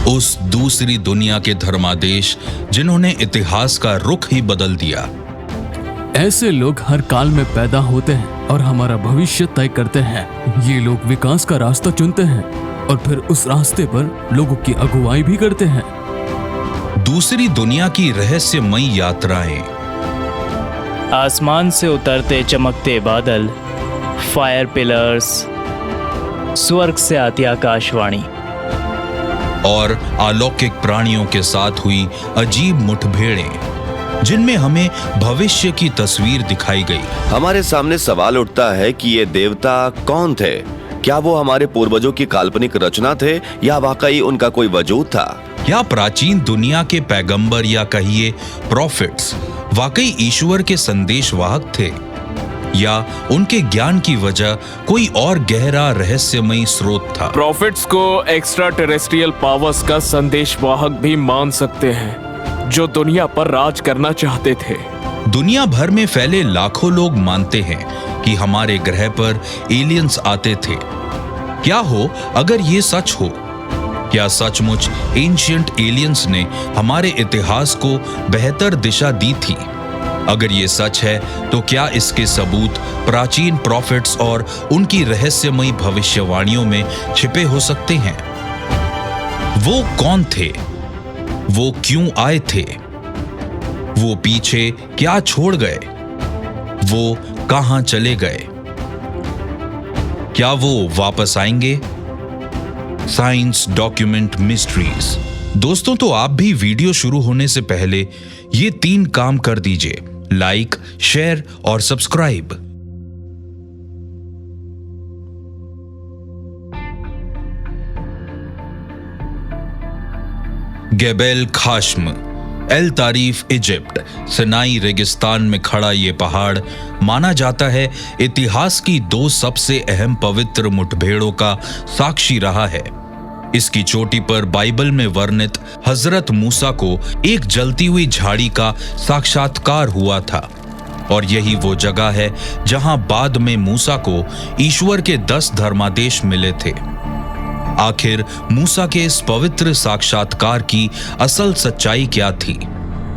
उस दूसरी दुनिया के धर्मादेश जिन्होंने इतिहास का रुख ही बदल दिया। ऐसे लोग हर काल में पैदा होते हैं और हमारा भविष्य तय करते हैं। ये लोग विकास का रास्ता चुनते हैं और फिर उस रास्ते पर लोगों की अगुवाई भी करते हैं। दूसरी दुनिया की रहस्यमयी यात्राएं, आसमान से उतरते चमकते बादल, फायर पिलर्स, स्वर्ग से आती आकाशवाणी और अलौकिक प्राणियों के साथ हुई अजीब मुठभेड़ें जिनमें हमें भविष्य की तस्वीर दिखाई गई। हमारे सामने सवाल उठता है कि ये देवता कौन थे? क्या वो हमारे पूर्वजों की काल्पनिक रचना थे या वाकई उनका कोई वजूद था? या प्राचीन दुनिया के पैगंबर या कहिए प्रॉफिट्स वाकई ईश्वर के संदेशवाहक थे, या उनके ज्ञान की वजह कोई और गहरा रहस्यमयी स्रोत था। प्रॉफिट्स को एक्स्ट्रा टेरेस्ट्रियल पावर्स का संदेशवाहक भी मान सकते हैं जो दुनिया पर राज करना चाहते थे। दुनिया भर में फैले लाखों लोग मानते हैं कि हमारे ग्रह पर एलियंस आते थे। क्या हो अगर ये सच हो? क्या सचमुच एंशिएंट एलियंस ने हमारे इतिहास को बेहतर दिशा दी थी? अगर ये सच है तो क्या इसके सबूत प्राचीन प्रॉफिट्स और उनकी रहस्यमयी भविष्यवाणियों में छिपे हो सकते हैं? वो कौन थे? वो क्यों आए थे? वो पीछे क्या छोड़ गए? वो कहां चले गए? क्या वो वापस आएंगे? Science document mysteries. दोस्तों, तो आप भी वीडियो शुरू होने से पहले ये 3 काम कर दीजिए: लाइक, शेयर और सब्सक्राइब। गेबेल खाश्म, एल तारीफ, इजिप्ट। सिनाई रेगिस्तान में खड़ा ये पहाड़ माना जाता है इतिहास की 2 सबसे अहम पवित्र मुठभेड़ों का साक्षी रहा है। इसकी चोटी पर बाइबल में वर्णित हजरत मूसा को एक जलती हुई झाड़ी का साक्षात्कार हुआ था, और यही वो जगह है जहां बाद में मूसा को ईश्वर के 10 धर्मादेश मिले थे। आखिर मूसा के इस पवित्र साक्षात्कार की असल सच्चाई क्या थी?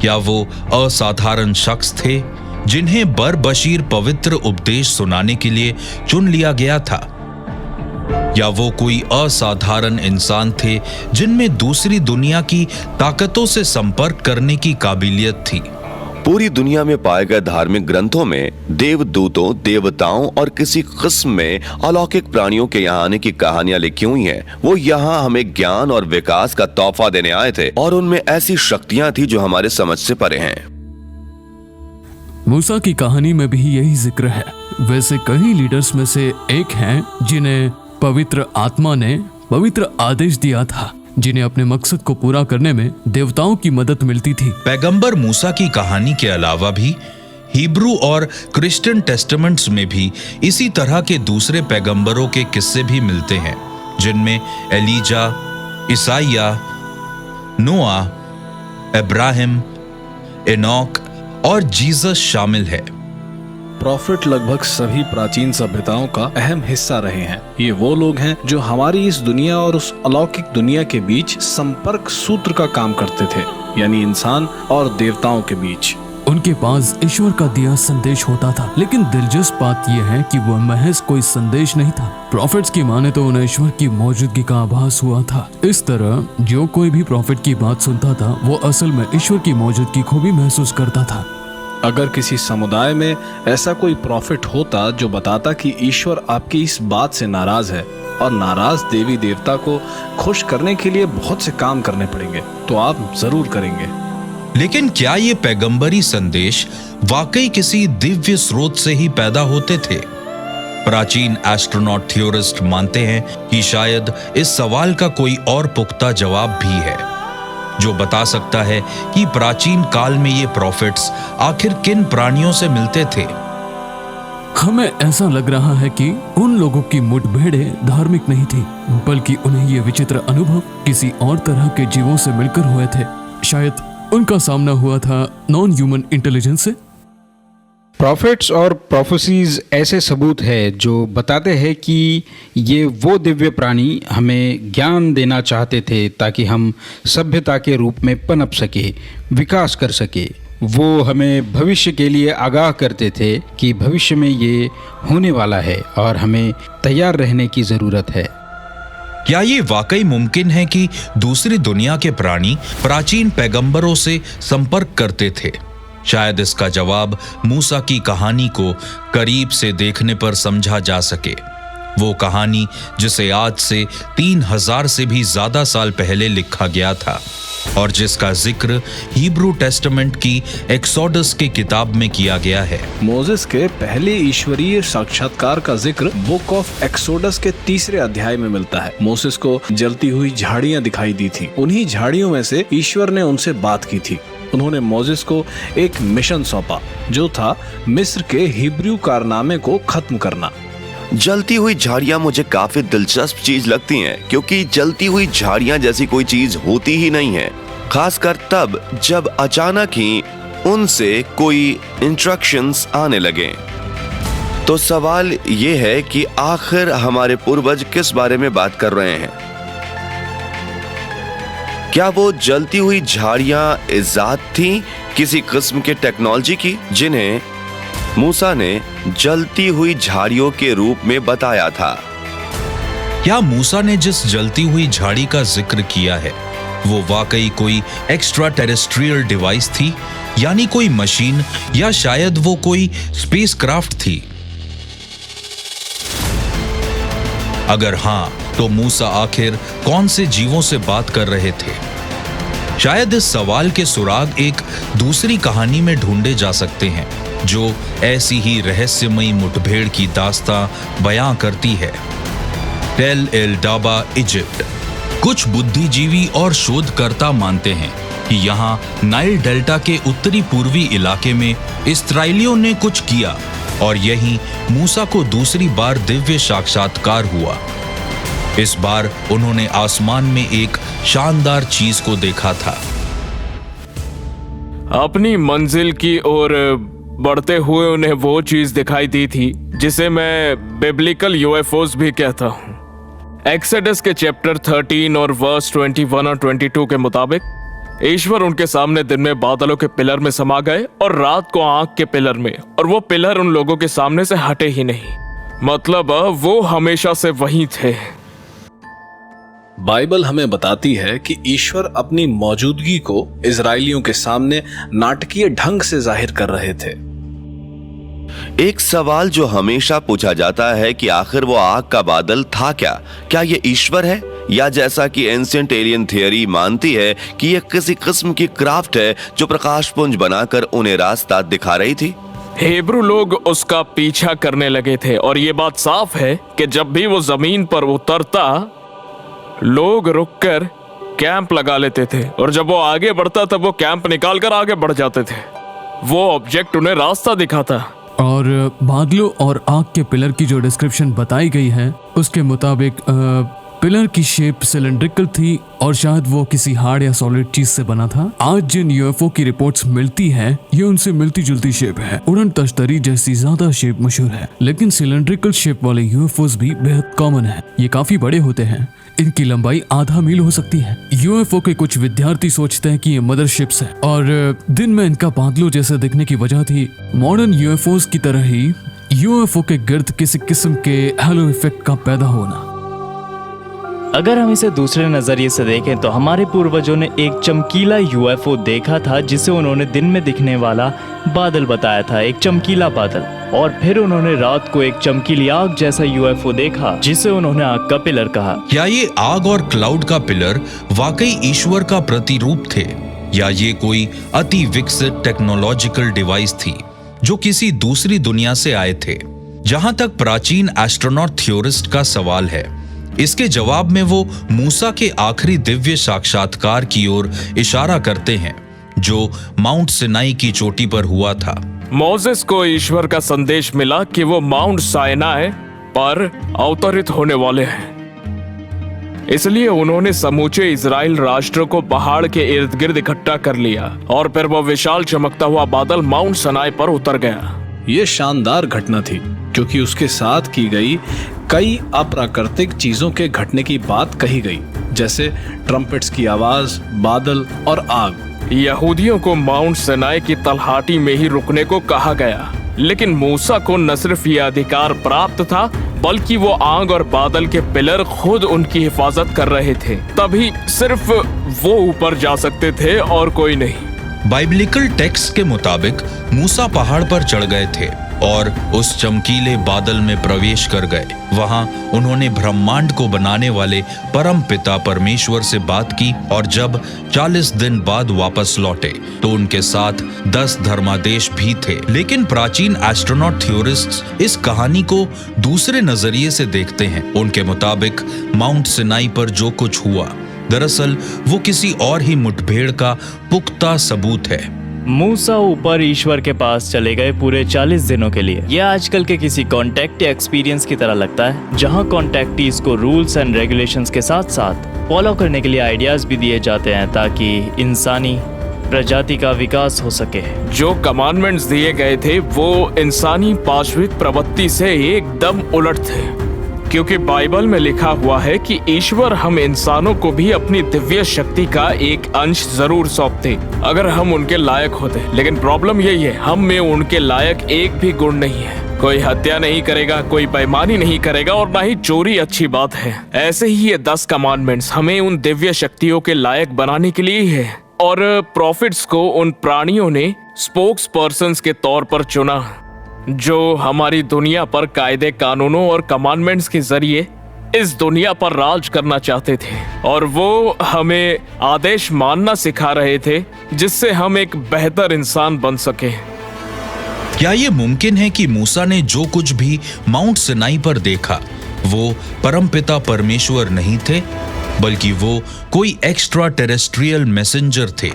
क्या वो असाधारण शख्स थे जिन्हें बरबशीर पवित्र उपदेश सुनाने के लिए चुन लिया गया था, या वो कोई असाधारण इंसान थे जिनमें दूसरी दुनिया की ताकतों से संपर्क करने की काबिलियत थी? पूरी दुनिया में पाए गए धार्मिक ग्रंथों में देवदूतों, देवताओं और किसी किस्म में अलौकिक प्राणियों के यहाँ आने की कहानियां लिखी हुई हैं। वो यहाँ हमें ज्ञान और विकास का तोहफा देने आए थे, और उनमें ऐसी शक्तियां थी जो हमारे समझ से परे हैं। मूसा की कहानी में भी यही जिक्र है। वैसे कई लीडर्स में से एक हैं जिन्हें पवित्र आत्मा ने पवित्र आदेश दिया था, जिन्हें अपने मकसद को पूरा करने में देवताओं की मदद मिलती थी। पैगंबर मूसा की कहानी के अलावा भी हिब्रू और क्रिश्चियन टेस्टामेंट्स में भी इसी तरह के दूसरे पैगंबरों के किस्से भी मिलते हैं, जिनमें एलीजा, ईसाइया, नोआ, इब्राहिम, एनोक और जीसस शामिल है। प्रॉफिट लगभग सभी प्राचीन सभ्यताओं का अहम हिस्सा रहे हैं। ये वो लोग हैं जो हमारी इस दुनिया और उस अलौकिक दुनिया के बीच संपर्क सूत्र का काम करते थे, यानी इंसान और देवताओं के बीच। उनके पास ईश्वर का दिया संदेश होता था, लेकिन दिलचस्प बात यह है कि वह महज कोई संदेश नहीं था। प्रॉफिट्स की माने तो उन्हें ईश्वर की मौजूदगी का आभास हुआ था। इस तरह जो कोई भी प्रॉफिट की बात सुनता था वो असल में ईश्वर की मौजूदगी को भी महसूस करता था। अगर किसी समुदाय में ऐसा कोई प्रॉफिट होता जो बताता कि ईश्वर आपकी इस बात से नाराज है और नाराज देवी देवता को खुश करने के लिए बहुत से काम करने पड़ेंगे, तो आप जरूर करेंगे। लेकिन क्या ये पैगंबरी संदेश वाकई किसी दिव्य स्रोत से ही पैदा होते थे? प्राचीन एस्ट्रोनॉट थ्योरिस्ट मानते हैं कि शायद इस सवाल का कोई और पुख्ता जवाब भी है, जो बता सकता है कि प्राचीन काल में ये प्रॉफिट्स आखिर किन प्राणियों से मिलते थे। हमें ऐसा लग रहा है कि उन लोगों की मुठभेड़ें धार्मिक नहीं थी, बल्कि उन्हें ये विचित्र अनुभव किसी और तरह के जीवों से मिलकर हुए थे। शायद उनका सामना हुआ था नॉन ह्यूमन इंटेलिजेंस से। प्रॉफिट्स और प्रोफेसीज ऐसे सबूत है जो बताते हैं कि ये वो दिव्य प्राणी हमें ज्ञान देना चाहते थे ताकि हम सभ्यता के रूप में पनप सके, विकास कर सके। वो हमें भविष्य के लिए आगाह करते थे कि भविष्य में ये होने वाला है और हमें तैयार रहने की ज़रूरत है। क्या ये वाकई मुमकिन है कि दूसरी दुनिया के प्राणी प्राचीन पैगंबरों से संपर्क करते थे? शायद इसका जवाब मूसा की कहानी को करीब से देखने पर समझा जा सके। वो कहानी जिसे आज से 3000 से भी ज्यादा साल पहले लिखा गया था और जिसका जिक्र हिब्रू टेस्टामेंट की एक्सोडस की किताब में किया गया है। मोसेस के पहले ईश्वरीय साक्षात्कार का जिक्र बुक ऑफ एक्सोडस के 3 अध्याय में मिलता है। मोसेस को जलती हुई झाड़ियां दिखाई दी थी। उन्हीं झाड़ियों में से ईश्वर ने उनसे बात की थी। उन्होंने मोसेस को एक मिशन सौंपा जो था मिस्र के हिब्रू कारनामे को खत्म करना। जलती हुई झाड़ियां मुझे काफी दिलचस्प चीज लगती हैं, क्योंकि जलती हुई झाड़ियां जैसी कोई चीज होती ही नहीं है, खासकर तब जब अचानक ही उनसे कोई इंस्ट्रक्शंस आने लगे। तो सवाल ये है कि आखिर हमारे पूर्वज किस बारे में बात कर रहे हैं? क्या वो जलती हुई झाड़ियां इजाद थी किसी किस्म के टेक्नोलॉजी की, जिन्हें मूसा ने जलती हुई झाड़ियों के रूप में बताया था? क्या मूसा ने जिस जलती हुई झाड़ी का जिक्र किया है वो वाकई कोई एक्स्ट्रा टेरेस्ट्रियल डिवाइस थी, यानी कोई मशीन, या शायद वो कोई स्पेसक्राफ्ट थी? अगर हां, तो मूसा आखिर कौन से जीवों से बात कर रहे थे? शायद इस सवाल के सुराग एक दूसरी कहानी में ढूंढे जा सकते हैं जो ऐसी ही रहस्यमयी मुठभेड़ की दास्तां बयां करती है। टेल एल डाबा, इजिप्ट। कुछ बुद्धिजीवी और शोधकर्ता मानते हैं कि यहाँ नाइल डेल्टा के उत्तरी पूर्वी इलाके में इस्राएलियों ने कुछ किया और यहीं मूसा को दूसरी बार दिव्य साक्षात्कार हुआ। इस बार उन्होंने आसमान में एक शानदार चीज को देखा था। अपनी मंजिल की ओर बढ़ते हुए उन्हें वो चीज दिखाई दी थी जिसे मैं बिब्लिकल यूएफओस भी कहता हूँ। एक्सोडस के चैप्टर 13 और वर्स 21 और 22 के मुताबिक ईश्वर उनके सामने दिन में बादलों के पिलर में समा गए और रात को आग के पिलर में, और वो पिलर उन लोगों के सामने से हटे ही नहीं। मतलब वो हमेशा से वहीं थे। बाइबल हमें बताती है कि ईश्वर अपनी मौजूदगी को इजरायलियों के सामने नाटकीय ढंग से जाहिर कर रहे थे। एक सवाल जो हमेशा पूछा जाता है कि आखिर वो आग का बादल था क्या? क्या ये ईश्वर है, या जैसा कि एंशिएंट एलियन थियरी मानती है कि ये किसी किस्म की क्राफ्ट है जो प्रकाश पुंज बनाकर उन्हें रास्ता दिखा रही थी? हिब्रू लोग उसका पीछा करने लगे थे और ये बात साफ है कि जब भी वो जमीन पर उतरता लोग रुककर कैंप लगा लेते थे, और जब वो आगे बढ़ता तब वो कैंप निकालकर आगे बढ़ जाते थे। वो ऑब्जेक्ट उन्हें रास्ता दिखाता। और बादलों और आग के पिलर की जो डिस्क्रिप्शन बताई गई है उसके मुताबिक पिलर की शेप सिलेंड्रिकल थी और शायद वो किसी हार्ड या सॉलिड चीज से बना था। आज जिन यूएफओ की रिपोर्ट्स मिलती है ये उनसे मिलती जुलती शेप है। उड़न तश्तरी जैसी ज्यादा शेप मशहूर है, लेकिन सिलेंड्रिकल शेप वाले यूएफओस भी बेहद कॉमन है। ये काफी बड़े होते हैं, इनकी लंबाई आधा मील हो सकती है। यूएफओ के कुछ विद्यार्थी सोचते हैं कि ये मदरशिप्स हैं और दिन में इनका बादलों जैसे दिखने की वजह थी मॉडर्न यूएफओस की तरह ही यूएफओ के गिर्द किसी किस्म के हेलो इफेक्ट का पैदा होना। अगर हम इसे दूसरे नजरिए से देखें तो हमारे पूर्वजों ने एक चमकीला यूएफओ देखा था जिसे उन्होंने दिन में दिखने वाला बादल बताया था, एक चमकीला बादल। और फिर उन्होंने रात को एक चमकीली आग जैसा यूएफओ देखा जिसे उन्होंने आग का पिलर कहा। क्या ये आग और क्लाउड का पिलर वाकई ईश्वर का प्रतिरूप थे, या ये कोई अति विकसित टेक्नोलॉजिकल डिवाइस थी जो किसी दूसरी दुनिया से आए थे? जहां तक प्राचीन एस्ट्रोनॉट थ्योरिस्ट का सवाल है, इसके जवाब में वो मूसा के आखिरी दिव्य साक्षात्कार की ओर इशारा करते हैं जो माउंट सिनाई की चोटी पर हुआ था। मोसेस को ईश्वर का संदेश मिला कि वो माउंट साइनाई पर अवतरित होने वाले हैं। इसलिए उन्होंने समूचे इजराइल राष्ट्र को पहाड़ के इर्द गिर्द इकट्ठा कर लिया और फिर वो विशाल चमकता हुआ बादल माउंट सिनाई पर उतर गया। ये शानदार घटना थी क्योंकि उसके साथ की गई कई अप्राकृतिक चीजों के घटने की बात कही गई, जैसे ट्रम्पेट्स की आवाज, बादल और आग। यहूदियों को माउंट सिनाई की तलहाटी में ही रुकने को कहा गया, लेकिन मूसा को न सिर्फ ये अधिकार प्राप्त था बल्कि वो आग और बादल के पिलर खुद उनकी हिफाजत कर रहे थे। तभी सिर्फ वो ऊपर जा सकते थे और कोई नहीं। बाइबलिकल टेक्स्ट के मुताबिक मूसा पहाड़ पर चढ़ गए थे और उस चमकीले बादल में प्रवेश कर गए। वहां उन्होंने ब्रह्मांड को बनाने वाले परम पिता परमेश्वर से बात की और जब 40 दिन बाद वापस लौटे तो उनके साथ 10 धर्मादेश भी थे। लेकिन प्राचीन एस्ट्रोनॉट थ्योरिस्ट्स इस कहानी को दूसरे नजरिए से देखते हैं। उनके मुताबिक माउंट सिनाई पर जो कुछ हुआ दरअसल वो किसी और ही मुठभेड़ का पुख्ता सबूत है। मूसा ऊपर ईश्वर के पास चले गए पूरे 40 दिनों के लिए। यह आजकल के किसी कॉन्टैक्ट या एक्सपीरियंस की तरह लगता है, जहां कॉन्टैक्टीज को रूल्स एंड रेगुलेशंस के साथ साथ फॉलो करने के लिए आइडियाज भी दिए जाते हैं ताकि इंसानी प्रजाति का विकास हो सके। जो कमांडमेंट्स दिए गए थे वो इंसानी पाशविक प्रवृत्ति से एकदम उलट थे, क्योंकि बाइबल में लिखा हुआ है कि ईश्वर हम इंसानों को भी अपनी दिव्य शक्ति का एक अंश जरूर सौंपते अगर हम उनके लायक होते। लेकिन प्रॉब्लम यही है, हम में उनके लायक एक भी गुण नहीं है। कोई हत्या नहीं करेगा, कोई बेईमानी नहीं करेगा और ना ही चोरी अच्छी बात है। ऐसे ही ये 10 कमांडमेंट्स हमें उन दिव्य शक्तियों के लायक बनाने के लिए है। और प्रॉफिट्स को उन प्राणियों ने स्पोक्स पर्सन्स के तौर पर चुना जो हमारी दुनिया पर कायदे कानूनों और कमांडमेंट्स के जरिए इस दुनिया पर राज करना चाहते थे। और वो हमें आदेश मानना सिखा रहे थे जिससे हम एक बेहतर इंसान बन सके। क्या ये मुमकिन है कि मूसा ने जो कुछ भी माउंट सिनाई पर देखा वो परमपिता परमेश्वर नहीं थे, बल्कि वो कोई एक्स्ट्रा टेरेस्ट्रियल मैसेंजर थे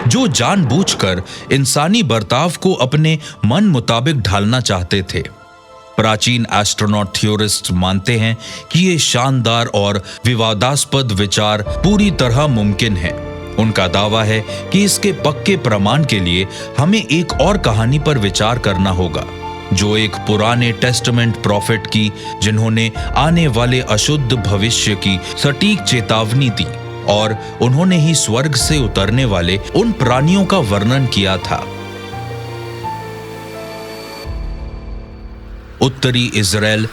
जो जानबूझकर इंसानी बर्ताव को अपने मन मुताबिक ढालना चाहते थे? प्राचीन एस्ट्रोनॉट थ्योरिस्ट मानते हैं कि ये शानदार और विवादास्पद विचार पूरी तरह मुमकिन है। उनका दावा है कि इसके पक्के प्रमाण के लिए हमें एक और कहानी पर विचार करना होगा, जो एक पुराने टेस्टामेंट प्रॉफिट की, जिन्होंने आने वाले अशुद्ध भविष्य की सटीक चेतावनी दी और उन्होंने ही स्वर्ग से उतरने वाले उन प्राणियों का वर्णन किया था। उत्तरी इजराइल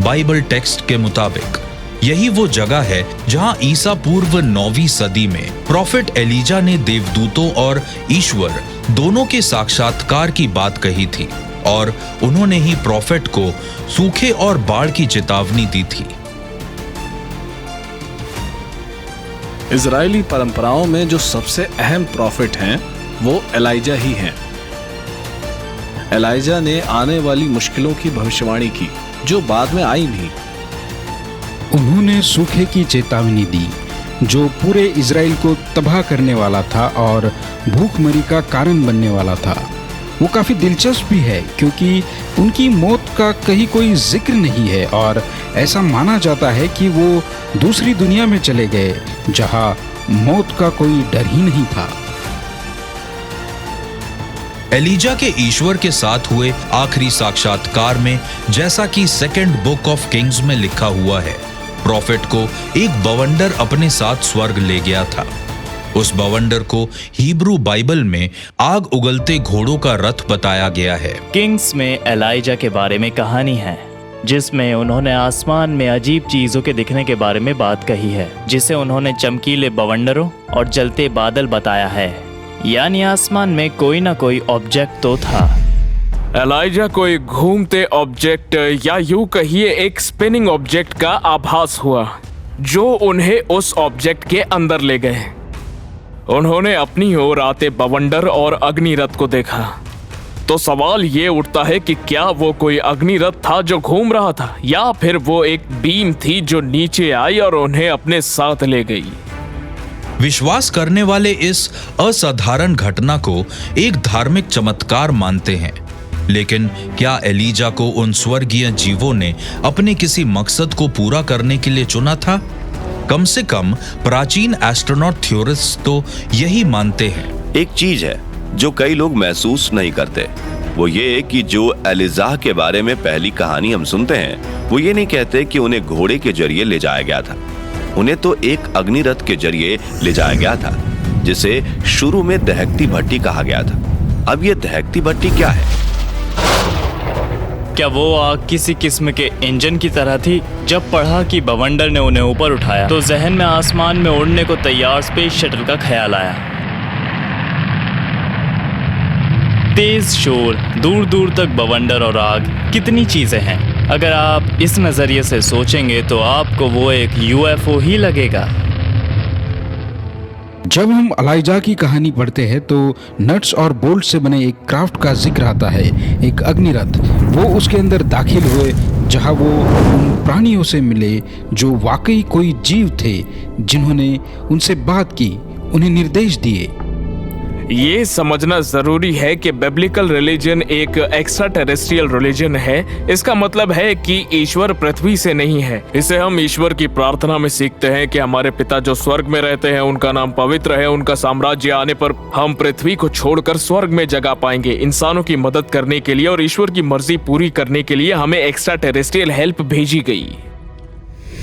बाइबल टेक्स्ट के मुताबिक यही वो जगह है जहां ईसा पूर्व 9वीं सदी में प्रॉफिट एलिजा ने देवदूतों और ईश्वर दोनों के साक्षात्कार की बात कही थी और उन्होंने ही प्रॉफिट को सूखे और बाढ़ की चेतावनी दी थी। इजरायली परंपराओं में जो सबसे अहम प्रॉफिट हैं वो एलाइजा ही हैं। एलाइजा ने आने वाली मुश्किलों की भविष्यवाणी की जो बाद में आई भी। उन्होंने सूखे की चेतावनी दी जो पूरे इजराइल को तबाह करने वाला था और भूखमरी का कारण बनने वाला था। वो काफ़ी दिलचस्प भी है क्योंकि उनकी मौत का कहीं कोई जिक्र नहीं है और ऐसा माना जाता है कि वो दूसरी दुनिया में चले गए जहां मौत का कोई डर ही नहीं था। एलिजा के ईश्वर के साथ हुए आखिरी साक्षात्कार में, जैसा कि सेकंड बुक ऑफ किंग्स में लिखा हुआ है, प्रॉफिट को एक बवंडर अपने साथ स्वर्ग ले गया था। उस बवंडर को हिब्रू बाइबल में आग उगलते घोड़ों का रथ बताया गया है। किंग्स में एलाइजा के बारे में कहानी है जिसमें उन्होंने आसमान में अजीब चीजों के दिखने के बारे में बात कही है, जिसे उन्होंने चमकीले बवंडरों और जलते बादल बताया है। यानी आसमान में कोई ना कोई ऑब्जेक्ट तो था। एलाइजा को एक घूमते ऑब्जेक्ट या यूं कहिए एक स्पिनिंग ऑब्जेक्ट का आभास हुआ जो उन्हें उस ऑब्जेक्ट के अंदर ले गए। उन्होंने अपनी ओर आते बवंडर और अग्निरथ को देखा। तो सवाल ये उठता है कि क्या वो कोई अग्निरथ था जो घूम रहा था या फिर वो एक बीम थी जो नीचे आई और उन्हें अपने साथ ले गई। विश्वास करने वाले इस असाधारण घटना को एक धार्मिक चमत्कार मानते हैं, लेकिन क्या एलिजा को उन स्वर्गीय जीवों ने अपने किसी मकसद को पूरा करने के लिए चुना था? कम से कम प्राचीन एस्ट्रोनॉट थ्योरिस्ट तो यही मानते हैं। एक चीज है, जो कई लोग महसूस नहीं करते। वो ये कि जो एलिजाह के बारे में पहली कहानी हम सुनते हैं, वो ये नहीं कहते कि उन्हें घोड़े के जरिए ले जाया गया था। उन्हें तो एक अग्निरथ के जरिए ले जाया गया था, जिसे शुरू में दहकती भट्टी कहा गया था। अब ये दहकती भट्टी क्या है? क्या वो आग किसी किस्म के इंजन की तरह थी? जब पढ़ा कि बवंडर ने उन्हें ऊपर उठाया तो जहन में आसमान में उड़ने को तैयार स्पेस शटल का ख्याल आया। तेज शोर, दूर दूर तक बवंडर और आग, कितनी चीजें हैं। अगर आप इस नजरिए से सोचेंगे तो आपको वो एक यूएफओ ही लगेगा। जब हम अलाइजा की कहानी पढ़ते हैं तो नट्स और बोल्ट से बने एक क्राफ्ट का जिक्र आता है, एक अग्निरथ। वो उसके अंदर दाखिल हुए जहां वो उन प्राणियों से मिले जो वाकई कोई जीव थे, जिन्होंने उनसे बात की, उन्हें निर्देश दिए। ये समझना जरूरी है कि बिब्लिकल रिलीजन एक एक्स्ट्रा टेरेस्ट्रियल रिलीजन है। इसका मतलब है कि ईश्वर पृथ्वी से नहीं है। इसे हम ईश्वर की प्रार्थना में सीखते हैं कि हमारे पिता जो स्वर्ग में रहते हैं, उनका नाम पवित्र है। उनका साम्राज्य आने पर हम पृथ्वी को छोड़कर स्वर्ग में जगह पाएंगे। इंसानों की मदद करने के लिए और ईश्वर की मर्जी पूरी करने के लिए हमें एक्स्ट्रा टेरेस्ट्रियल हेल्प भेजी गई।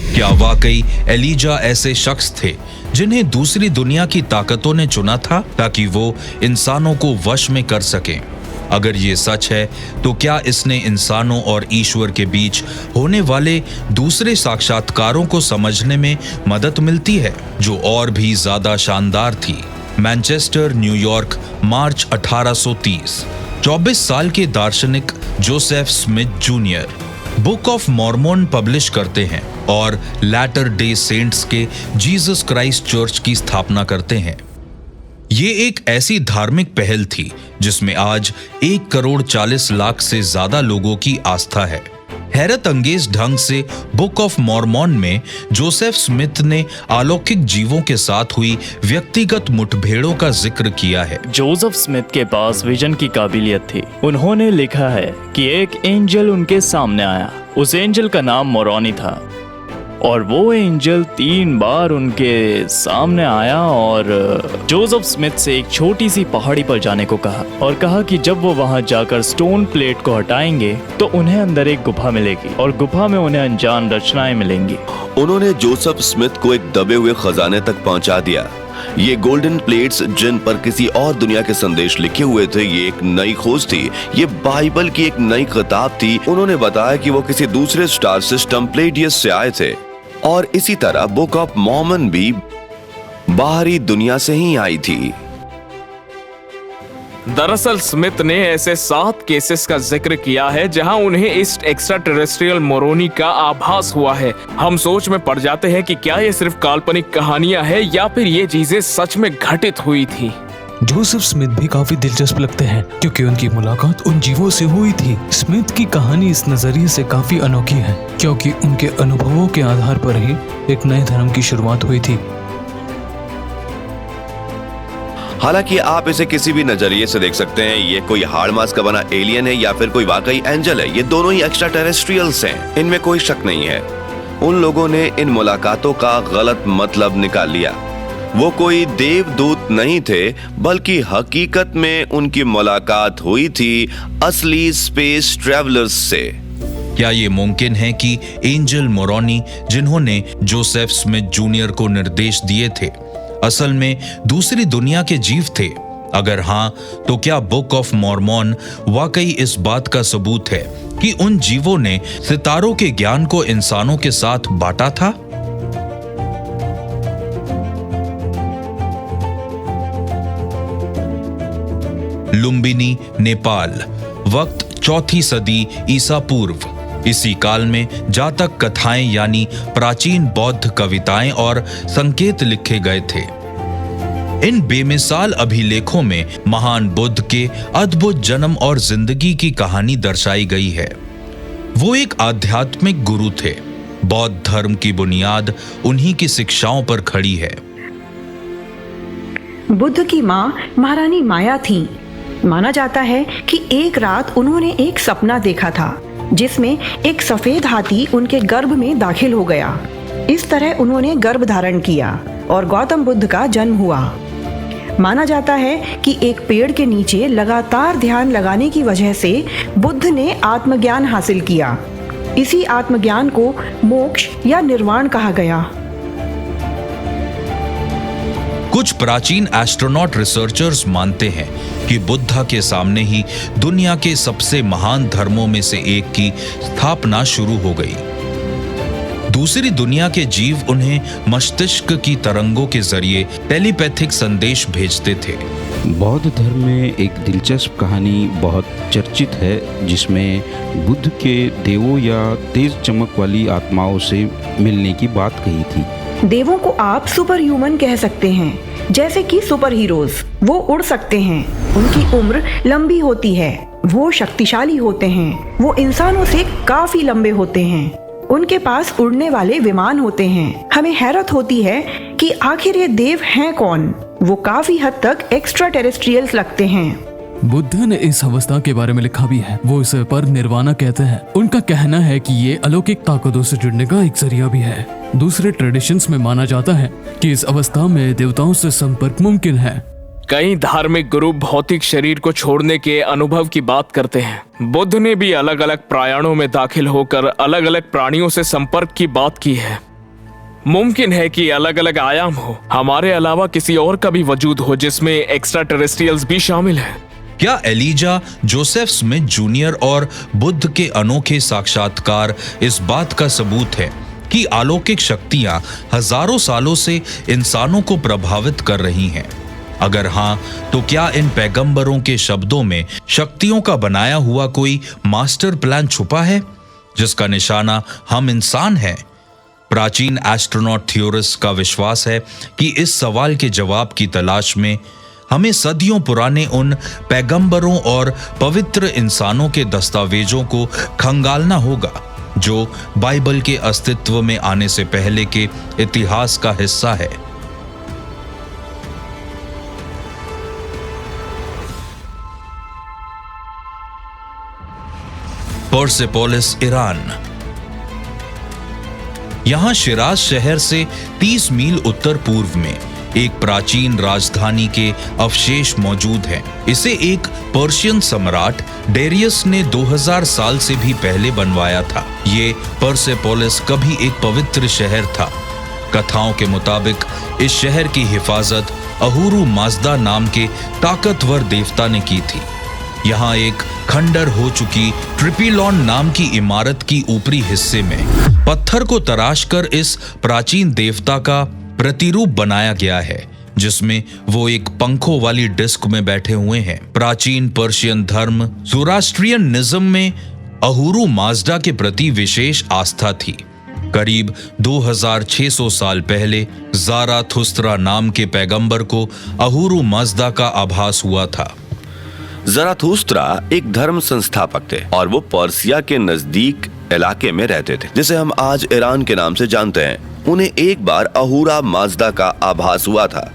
क्या वाकई एलिजा ऐसे शख्स थे जिन्हें दूसरी दुनिया की ताकतों ने चुना था ताकि वो इंसानों को वश में कर सकें? अगर ये सच है तो क्या इसने इंसानों और ईश्वर के बीच होने वाले दूसरे साक्षात्कारों को समझने में मदद मिलती है, जो और भी ज्यादा शानदार थी? मैनचेस्टर, न्यूयॉर्क, मार्च 1830। 24 साल के दार्शनिक Joseph Smith junior book of Mormon publish करते हैं और लैटर डे सेंट्स के जीसस क्राइस्ट चर्च की स्थापना करते हैं। ये एक ऐसी धार्मिक पहल थी जिसमें आज 1,40,00,000 से ज्यादा लोगों की आस्था है। हैरत अंगेज ढंग से बुक ऑफ मॉर्मोन में जोसेफ स्मिथ ने अलौकिक जीवों के साथ हुई व्यक्तिगत मुठभेड़ों का जिक्र किया है। जोसेफ स्मिथ के पास विजन की काबिलियत थी। उन्होंने लिखा है कि एक एंजल उनके सामने आया। उस एंजल का नाम मोरोनी था और वो एंजल 3 बार उनके सामने आया और जोसेफ स्मिथ से एक छोटी सी पहाड़ी पर जाने को कहा और कहा कि जब वो वहां जाकर स्टोन प्लेट को हटाएंगे तो उन्हें अंदर एक गुफा मिलेगी और गुफा में उन्हें अनजान रचनाएं मिलेंगी। उन्होंने जोसेफ स्मिथ को एक दबे हुए खजाने तक पहुंचा दिया। ये गोल्डन प्लेट्स जिन पर किसी और दुनिया के संदेश लिखे हुए थे, ये एक नई खोज थी। ये बाइबल की एक नई किताब थी। उन्होंने बताया कि वो किसी दूसरे स्टार सिस्टम प्लेडियस से आए थे और इसी तरह बुक ऑफ मॉर्मन भी बाहरी दुनिया से ही आई थी। दरअसल स्मिथ ने ऐसे 7 केसेस का जिक्र किया है जहां उन्हें इस एक्स्ट्रा टेरेस्ट्रियल मोरोनी का आभास हुआ है। हम सोच में पड़ जाते हैं कि क्या ये सिर्फ काल्पनिक कहानियां हैं या फिर ये चीजें सच में घटित हुई थी। जोसेफ स्मिथ भी काफी दिलचस्प लगते हैं क्योंकि उनकी मुलाकात उन जीवों से हुई थी। स्मिथ की कहानी इस नजरिए से काफी अनोखी है क्योंकि उनके अनुभवों के आधार पर ही एक नए धर्म की शुरुआत हुई थी। हालांकि आप इसे किसी भी नजरिए से देख सकते हैं। ये कोई हाड़ मांस का बना एलियन है या फिर कोई वाकई एंजल है। ये दोनों ही एक्स्ट्रा टेरेस्ट्रियल्स हैं, इनमें कोई शक नहीं है। उन लोगों ने इन मुलाकातों का गलत मतलब निकाल लिया। वो कोई देवदूत नहीं थे, बल्कि हकीकत में उनकी मुलाकात हुई थी असली स्पेस ट्रैवलर्स से। क्या ये मुमकिन है कि एंजल मोरोनी, जिन्होंने जोसेफ स्मिथ जूनियर को निर्देश दिए थे, असल में दूसरी दुनिया के जीव थे? अगर हाँ, तो क्या बुक ऑफ मॉर्मोन वाकई इस बात का सबूत है कि उन जीवों ने सितारों के ज्ञान को इंसानों के साथ बांटा था? लुम्बिनी, नेपाल, वक्त 4वीं सदी ईसा पूर्व। इसी काल में जातक कथाएं यानी प्राचीन बौद्ध कविताएं और संकेत लिखे गए थे। इन बेमिसाल अभिलेखों में महान बुद्ध के अद्भुत जन्म और जिंदगी की कहानी दर्शाई गई है। वो एक आध्यात्मिक गुरु थे। बौद्ध धर्म की बुनियाद उन्हीं की शिक्षाओं पर खड़ी है। बुद्ध की माँ महारानी माया थीं। माना जाता है कि एक रात उन्होंने एक सपना देखा था जिसमें एक सफेद हाथी उनके गर्भ में दाखिल हो गया। इस तरह उन्होंने गर्भ धारण किया और गौतम बुद्ध का जन्म हुआ। माना जाता है कि एक पेड़ के नीचे लगातार ध्यान लगाने की वजह से बुद्ध ने आत्मज्ञान हासिल किया। इसी आत्मज्ञान को मोक्ष या निर्वाण कहा गया। कुछ प्राचीन एस्ट्रोनॉट रिसर्चर्स मानते हैं कि बुद्धा के सामने ही दुनिया के सबसे महान धर्मों में से एक की स्थापना शुरू हो गई। दूसरी दुनिया के जीव उन्हें मस्तिष्क की तरंगों के जरिए टेलीपैथिक संदेश भेजते थे। बौद्ध धर्म में एक दिलचस्प कहानी बहुत चर्चित है, जिसमें बुद्ध के देवों या तेज चमक वाली आत्माओं से मिलने की बात कही थी। देवों को आप सुपर ह्यूमन कह सकते हैं, जैसे कि सुपर हीरोज। वो उड़ सकते हैं, उनकी उम्र लंबी होती है, वो शक्तिशाली होते हैं, वो इंसानों से काफी लंबे होते हैं, उनके पास उड़ने वाले विमान होते हैं। हमें हैरत होती है कि आखिर ये देव हैं कौन। वो काफी हद तक एक्स्ट्रा टेरेस्ट्रियल्स लगते हैं। बुद्ध ने इस अवस्था के बारे में लिखा भी है। वो इसे पर निर्वाणा कहते हैं। उनका कहना है कि ये अलौकिक ताकतों से जुड़ने का एक जरिया भी है। दूसरे ट्रेडिशंस में माना जाता है कि इस अवस्था में देवताओं से संपर्क मुमकिन है। कई धार्मिक गुरु भौतिक शरीर को छोड़ने के अनुभव की बात करते हैं। बुद्ध ने भी अलग अलग प्रयाणों में दाखिल होकर अलग अलग प्राणियों से संपर्क की बात की है। मुमकिन है कि अलग अलग आयाम हो, हमारे अलावा किसी और का भी वजूद हो जिसमें एक्स्ट्रा टेरेस्ट्रियल्स भी शामिल हैं। क्या एलिजा जोसेफ स्मिथ जूनियर और बुद्ध के अनोखे साक्षात्कार इस बात का सबूत है कि अलौकिक शक्तियां हजारों सालों से इंसानों को प्रभावित कर रही हैं? अगर हां, तो क्या इन पैगंबरों के शब्दों में शक्तियों का बनाया हुआ कोई मास्टर प्लान छुपा है जिसका निशाना हम इंसान हैं? प्राचीन एस्ट्रोनॉट थ्योरिस्ट का विश्वास है कि इस सवाल के जवाब की तलाश में हमें सदियों पुराने उन पैगंबरों और पवित्र इंसानों के दस्तावेजों को खंगालना होगा जो बाइबल के अस्तित्व में आने से पहले के इतिहास का हिस्सा है। Persepolis, Iran. यहां शिराज शहर से 30 मील उत्तर पूर्व में एक प्राचीन राजधानी के अवशेष मौजूद हैं। इसे एक पर्शियन सम्राट डेरियस ने 2000 साल से भी पहले बनवाया था। ये पर्सेपोलिस कभी एक पवित्र शहर था। कथाओं के मुताबिक इस शहर की हिफाजत अहुरु माजदा नाम के ताकतवर देवता ने की थी। यहाँ एक खंडर हो चुकी ट्रिपिलॉन नाम की इमारत की ऊपरी हिस्से में पत्थर को तराशकर इस प्राचीन देवता का प्रतिरूप बनाया गया है, जिसमें वो एक पंखों वाली डिस्क में बैठे हुए हैं। प्राचीन पर्शियन धर्म ज़ोरास्ट्रियनिज्म में अहुरु माजदा के प्रति विशेष आस्था थी। करीब 2600 साल पहले ज़ाराथुस्त्रा नाम के पैगंबर को अहुरु माजदा का आभास हुआ था। ज़राथुस्त्रा एक धर्म संस्थापक थे और वो पर्सिया के नजदीक इलाके में रहते थे, जिसे हम आज ईरान के नाम से जानते हैं। उन्हें एक बार अहुरा माजदा का आभास हुआ था।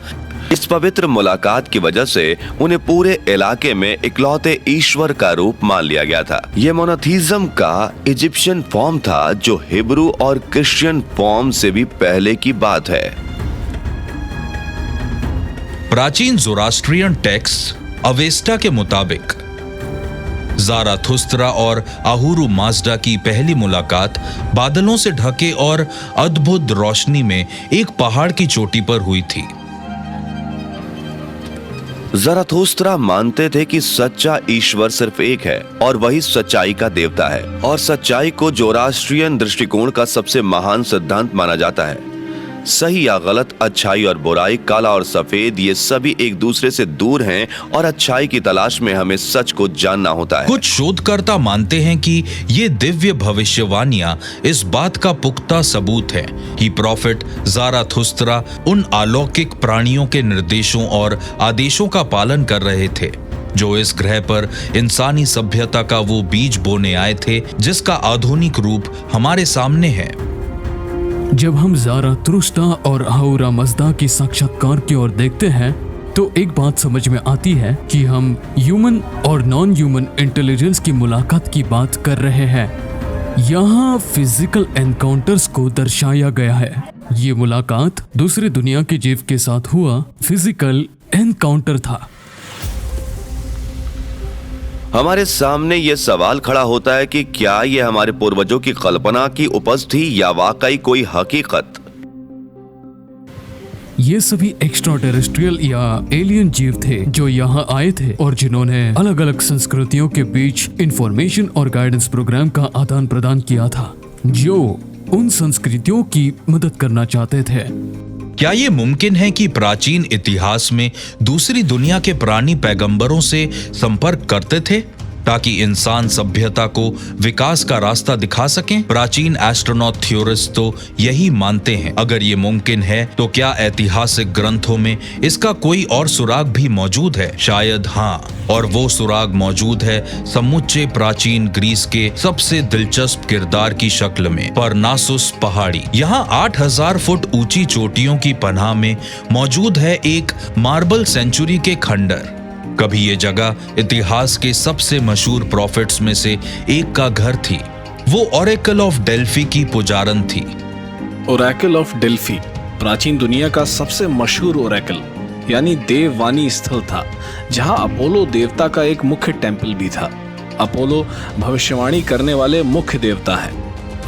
इस पवित्र मुलाकात की वजह से उन्हें पूरे इलाके में इकलौते ईश्वर का रूप मान लिया गया था। ये मोनोथीज्म का इजिप्शियन फॉर्म था, जो हिब्रू और क्रिश्चियन फॉर्म से भी पहले की बात है। प्राचीन ज़ोरास्ट्रियन टेक्स्ट अवेस्टा के मुताबिक ज़ाराथुस्त्रा और अहुरु माजदा की पहली मुलाकात बादलों से ढके और अद्भुत रोशनी में एक पहाड़ की चोटी पर हुई थी। ज़राथुस्त्रा मानते थे कि सच्चा ईश्वर सिर्फ एक है और वही सच्चाई का देवता है, और सच्चाई को ज़ोरास्ट्रियन दृष्टिकोण का सबसे महान सिद्धांत माना जाता है। सही या गलत, अच्छाई और बुराई, काला और सफेद, ये सभी एक दूसरे से दूर हैं और अच्छाई की तलाश में हमें सच को जानना होता है। कुछ शोधकर्ता मानते हैं कि ये दिव्य भविष्यवाणियां इस बात का पुख्ता सबूत है कि प्रॉफिट ज़ाराथुस्त्रा उन अलौकिक प्राणियों के निर्देशों और आदेशों का पालन कर रहे थे जो इस ग्रह पर इंसानी सभ्यता का वो बीज बोने आए थे जिसका आधुनिक रूप हमारे सामने है। जब हम ज़ाराथुस्त्रा और अहुरा माजदा की साक्षात्कार की ओर देखते हैं तो एक बात समझ में आती है कि हम ह्यूमन और नॉन ह्यूमन इंटेलिजेंस की मुलाकात की बात कर रहे हैं। यहाँ फिजिकल एनकाउंटर्स को दर्शाया गया है। ये मुलाकात दूसरी दुनिया के जीव के साथ हुआ फिजिकल एनकाउंटर था। हमारे सामने ये सवाल खड़ा होता है कि क्या ये हमारे पूर्वजों की कल्पना की उपज थी या वाकई कोई हकीकत। ये सभी एक्स्ट्रा टेरेस्ट्रियल या एलियन जीव थे जो यहाँ आए थे और जिन्होंने अलग अलग संस्कृतियों के बीच इंफॉर्मेशन और गाइडेंस प्रोग्राम का आदान प्रदान किया था, जो उन संस्कृतियों की मदद करना चाहते थे। क्या ये मुमकिन है कि प्राचीन इतिहास में दूसरी दुनिया के प्राणी पैगंबरों से संपर्क करते थे ताकि इंसान सभ्यता को विकास का रास्ता दिखा सकें? प्राचीन एस्ट्रोनॉट थ्योरिस्ट तो यही मानते हैं। अगर ये मुमकिन है तो क्या ऐतिहासिक ग्रंथों में इसका कोई और सुराग भी मौजूद है? शायद हाँ, और वो सुराग मौजूद है समुच्चे प्राचीन ग्रीस के सबसे दिलचस्प किरदार की शक्ल में, परनासुस पहाड़ी। यहाँ 8000 फुट ऊंची चोटियों की पनाह में मौजूद है एक मार्बल सेंचुरी के खंडर। कभी ये जगह इतिहास के सबसे मशहूर प्रॉफिट्स में से एक का घर थी। वो ओरेकल ऑफ डेल्फी की पुजारन थी। ओरेकल ऑफ डेल्फी प्राचीन दुनिया का सबसे मशहूर ओरेकल यानी देववानी स्थल था, जहां अपोलो देवता का एक मुख्य टेंपल भी था। अपोलो भविष्यवाणी करने वाले मुख्य देवता है।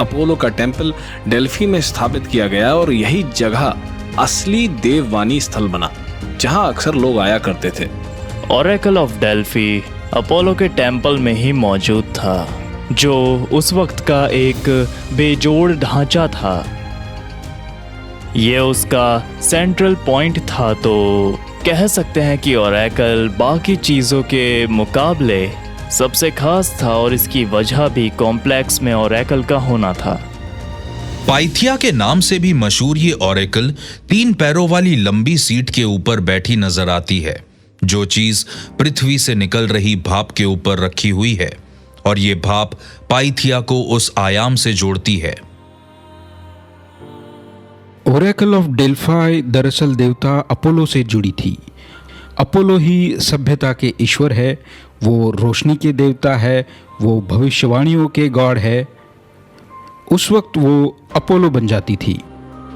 अपोलो का टेंपल डेल्फी में स्थापित किया गया और यही जगह असली देववानी स्थल बना, जहां अक्सर लोग आया करते थे। ओरेकल ऑफ डेल्फी अपोलो के टेंपल में ही मौजूद था, जो उस वक्त का एक बेजोड़ ढांचा था। ये उसका सेंट्रल पॉइंट था, तो कह सकते हैं कि ओरेकल बाकी चीज़ों के मुकाबले सबसे खास था और इसकी वजह भी कॉम्प्लेक्स में ओरेकल का होना था। पाइथिया के नाम से भी मशहूर ये ओरेकल 3 पैरों वाली लंबी सीट के ऊपर बैठी नजर आती है, जो चीज पृथ्वी से निकल रही भाप के ऊपर रखी हुई है, और ये भाप पाइथिया को उस आयाम से जोड़ती है। ओरेकल ऑफ डेल्फाई दरअसल देवता अपोलो से जुड़ी थी। अपोलो ही सभ्यता के ईश्वर है, वो रोशनी के देवता है, वो भविष्यवाणियों के गॉड है। उस वक्त वो अपोलो बन जाती थी।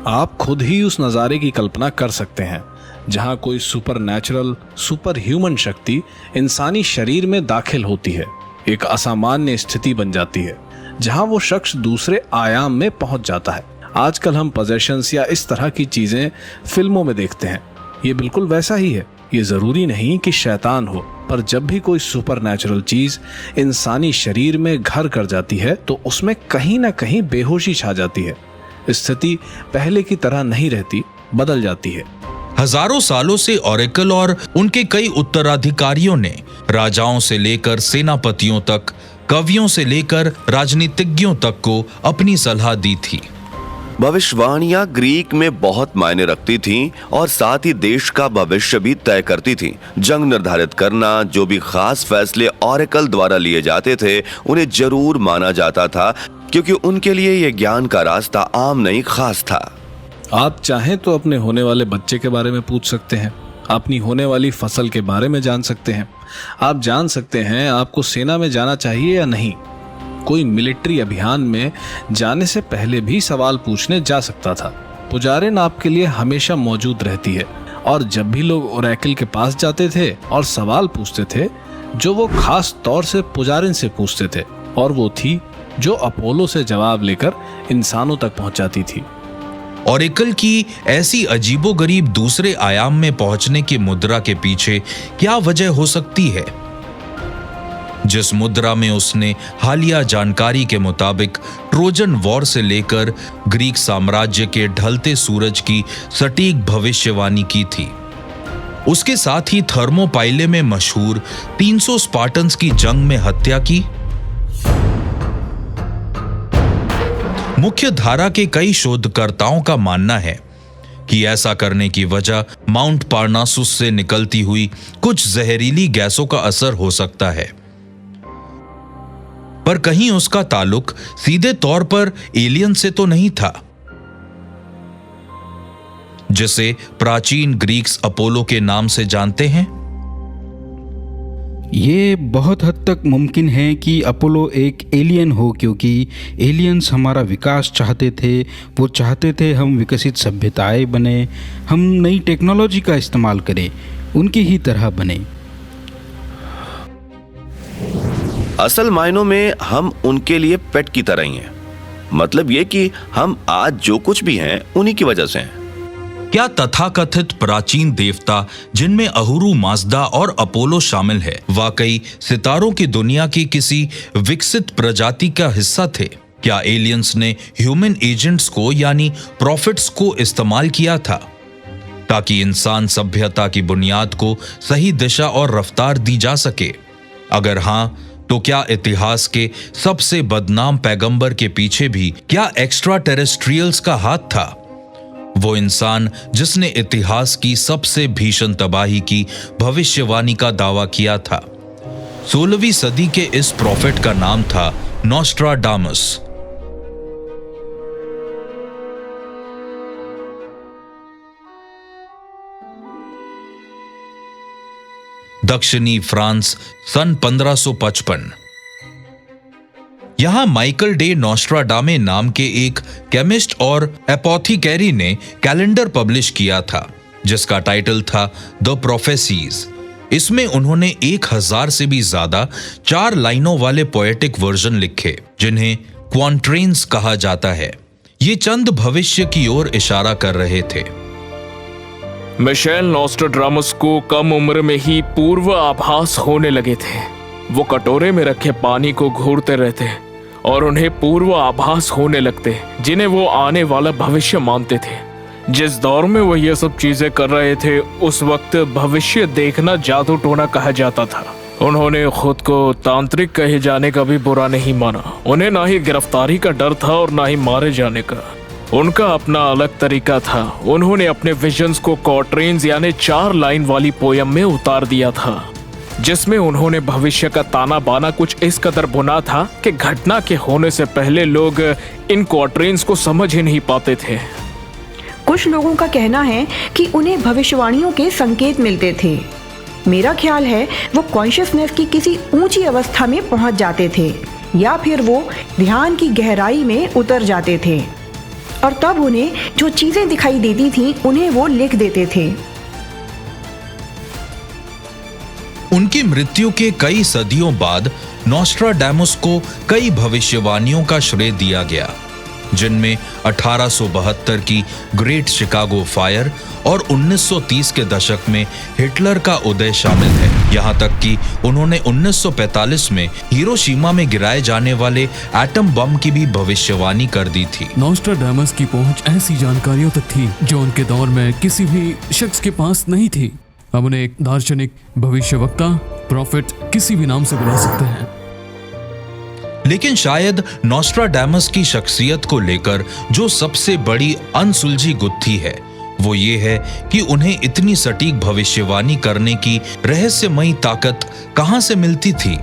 आप खुद ही उस नज़ारे की कल्पना कर सकते हैं जहां कोई सुपर नेचुरल सुपर ह्यूमन शक्ति इंसानी शरीर में दाखिल होती है। एक असामान्य स्थिति बन जाती है जहां वो शख्स दूसरे आयाम में पहुंच जाता है। आजकल हम पोजेशंस या इस तरह की चीजें फिल्मों में देखते हैं, ये बिल्कुल वैसा ही है। ये जरूरी नहीं कि शैतान हो, पर जब भी कोई सुपर नेचुरल चीज इंसानी शरीर में घर कर जाती है तो उसमें कहीं ना कहीं बेहोशी छा जाती है। स्थिति पहले की तरह नहीं रहती, बदल जाती है। हजारों सालों से ओरेकल और उनके कई उत्तराधिकारियों ने राजाओं से लेकर सेनापतियों तक, कवियों से लेकर राजनीतिज्ञों तक को अपनी सलाह दी थी। भविष्यवाणियां ग्रीक में बहुत मायने रखती थीं और साथ ही देश का भविष्य भी तय करती थीं। जंग निर्धारित करना, जो भी खास फैसले ओरेकल द्वारा लिए जाते थे, उन्हें जरूर माना जाता था, क्योंकि उनके लिए यह ज्ञान का रास्ता आम नहीं, खास था। आप चाहें तो अपने होने वाले बच्चे के बारे में पूछ सकते हैं, अपनी होने वाली फसल के बारे में जान सकते हैं, आप जान सकते हैं आपको सेना में जाना चाहिए या नहीं। कोई मिलिट्री अभियान में जाने से पहले भी सवाल पूछने जा सकता था। पुजारिन आपके लिए हमेशा मौजूद रहती है, और जब भी लोग ओरेकल के पास जाते थे और सवाल पूछते थे, जो वो खास तौर से पुजारिन से पूछते थे, और वो थी जो अपोलो से जवाब लेकर इंसानों तक पहुंचाती थी। ओरेकल की ऐसी अजीबोगरीब दूसरे आयाम में पहुंचने की मुद्रा के पीछे क्या वजह हो सकती है? जिस मुद्रा में उसने हालिया जानकारी के मुताबिक ट्रोजन वॉर से लेकर ग्रीक साम्राज्य के ढलते सूरज की सटीक भविष्यवाणी की थी, उसके साथ ही थर्मोपाइले में मशहूर 300 स्पार्टन्स की जंग में हत्या की। मुख्य धारा के कई शोधकर्ताओं का मानना है कि ऐसा करने की वजह माउंट पार्नासुस से निकलती हुई कुछ जहरीली गैसों का असर हो सकता है, पर कहीं उसका ताल्लुक सीधे तौर पर एलियन से तो नहीं था, जिसे प्राचीन ग्रीक्स अपोलो के नाम से जानते हैं। ये बहुत हद तक मुमकिन है कि अपोलो एक एलियन हो, क्योंकि एलियंस हमारा विकास चाहते थे। वो चाहते थे हम विकसित सभ्यताएं बने, हम नई टेक्नोलॉजी का इस्तेमाल करें। उनकी ही तरह बने। असल मायनों में हम उनके लिए पेट की तरह ही हैं। मतलब ये कि हम आज जो कुछ भी हैं उन्हीं की वजह से हैं। क्या तथाकथित प्राचीन देवता जिनमें अहुरु माजदा और अपोलो शामिल है वाकई सितारों की दुनिया की किसी विकसित प्रजाति का हिस्सा थे? क्या एलियंस ने ह्यूमन एजेंट्स को यानी प्रॉफिट्स को इस्तेमाल किया था ताकि इंसान सभ्यता की बुनियाद को सही दिशा और रफ्तार दी जा सके? अगर हां, तो क्या इतिहास के सबसे बदनाम पैगंबर के पीछे भी क्या एक्स्ट्रा टेरेस्ट्रियल्स का हाथ था? वो इंसान जिसने इतिहास की सबसे भीषण तबाही की भविष्यवाणी का दावा किया था। 16वीं सदी के इस प्रॉफिट का नाम था नोस्ट्राडामस। दक्षिणी फ्रांस, सन 1555। यहां माइकल डे नोस्ट्राडामे नाम के एक केमिस्ट और एपोथीकेरी ने कैलेंडर पब्लिश किया था जिसका टाइटल था द प्रोफेसीज। इसमें उन्होंने 1000 से भी ज्यादा 4 लाइनों वाले पोएटिक वर्जन लिखे जिन्हें क्वांट्रेन्स कहा जाता है। ये चंद भविष्य की ओर इशारा कर रहे थे। मिशेल नोस्ट्राडामस को कम उम्र में ही पूर्व आभास होने लगे थे। वो कटोरे में रखे पानी को घूरते रहते और उन्हें पूर्व आभास होने लगते जिन्हें वो आने वाला भविष्य मानते थे। जिस दौर में वो ये सब चीजें कर रहे थे उस वक्त भविष्य देखना जादू टोना कहा जाता था। उन्होंने खुद को तांत्रिक कहे जाने का भी बुरा नहीं माना। उन्हें ना ही गिरफ्तारी का डर था और ना ही मारे जाने का। उनका अपना अलग तरीका था। उन्होंने अपने विजन्स को क्वाट्रेन्स यानी 4 लाइन वाली पोयम में उतार दिया था जिसमें उन्होंने भविष्य का ताना बाना कुछ इस कदर बुना था कि घटना के होने से पहले लोग इन क्वाट्रेन्स को समझ ही नहीं पाते थे। कुछ लोगों का कहना है कि उन्हें भविष्यवाणियों के संकेत मिलते थे। मेरा ख्याल है वो कॉन्शियसनेस की किसी ऊंची अवस्था में पहुंच जाते थे या फिर वो ध्यान की गहराई में उतर जाते थे और तब उन्हें जो चीजें दिखाई देती थीं उन्हें वो लिख देते थे। उनकी मृत्यु के कई सदियों बाद नोस्ट्राडामस को कई भविष्यवाणियों का श्रेय दिया गया जिनमें 1872 की ग्रेट शिकागो फायर और 1930 के दशक में हिटलर का उदय शामिल है। यहां तक कि उन्होंने 1945 में हिरोशिमा में गिराए जाने वाले एटम बम की भी भविष्यवाणी कर दी थी। नोस्ट्राडामस की पहुंच ऐसी जानकारियों तक थी जो उनके दौर में किसी भी शख्स के पास नहीं थी। हम उन्हें एक दार्शनिक, भविष्यवक्ता, प्रॉफिट किसी भी नाम से बुला सकते हैं। लेकिन शायद नोस्ट्राडामस की शख्सियत को लेकर जो सबसे बड़ी अनसुलझी गुत्थी है वो ये है कि उन्हें इतनी सटीक भविष्यवाणी करने की रहस्यमयी ताकत कहां से मिलती थी?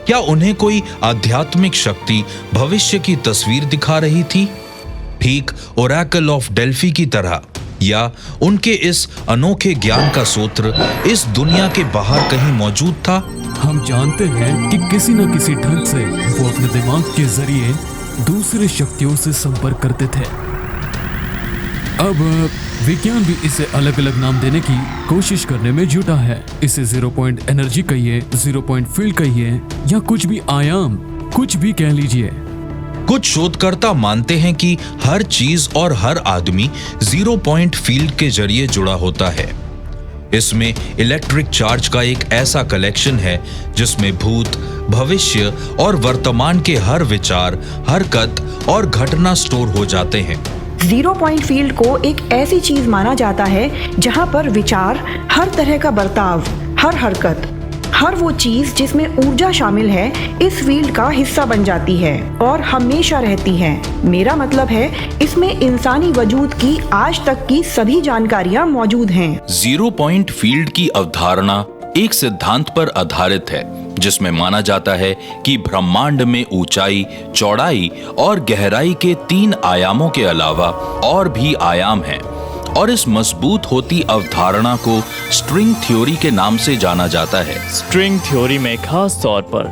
क्या उन्हें कोई आध्यात्मिक शक्ति भविष्य की तस्वीर दिखा रही थी, ठीक ओरेकल ऑफ डेल्फी की तरह, या उनके इस अनोखे ज्ञान का सूत्र इस दुनिया के बाहर कहीं मौजूद था? हम जानते हैं कि किसी न किसी ढंग से वो अपने दिमाग के जरिए दूसरे शक्तियों से संपर्क करते थे। अब विज्ञान भी इसे अलग अलग नाम देने की कोशिश करने में जुटा है। इसे 0 पॉइंट एनर्जी कहिए, 0 पॉइंट फील्ड कहिए या कुछ भी आयाम, कुछ भी कह लीजिए। कुछ शोधकर्ता मानते हैं कि हर चीज और हर आदमी 0 पॉइंट फील्ड के जरिए जुड़ा होता है। इसमें इलेक्ट्रिक चार्ज का एक ऐसा कलेक्शन है जिसमें भूत, भविष्य और वर्तमान के हर विचार, हरकत और घटना स्टोर हो जाते हैं। 0 पॉइंट फील्ड को एक ऐसी चीज माना जाता है जहां पर विचार, हर तरह का बर्ताव, हर हरकत, हर वो चीज जिसमें ऊर्जा शामिल है इस फील्ड का हिस्सा बन जाती है और हमेशा रहती है। मेरा मतलब है इसमें इंसानी वजूद की आज तक की सभी जानकारियां मौजूद हैं। 0 पॉइंट फील्ड की अवधारणा एक सिद्धांत पर आधारित है जिसमें माना जाता है कि ब्रह्मांड में ऊंचाई, चौड़ाई और गहराई के 3 आयामों के अलावा और भी आयाम हैं और इस मजबूत होती अवधारणा को स्ट्रिंग थ्योरी के नाम से जाना जाता है। स्ट्रिंग थ्योरी में खास तौर पर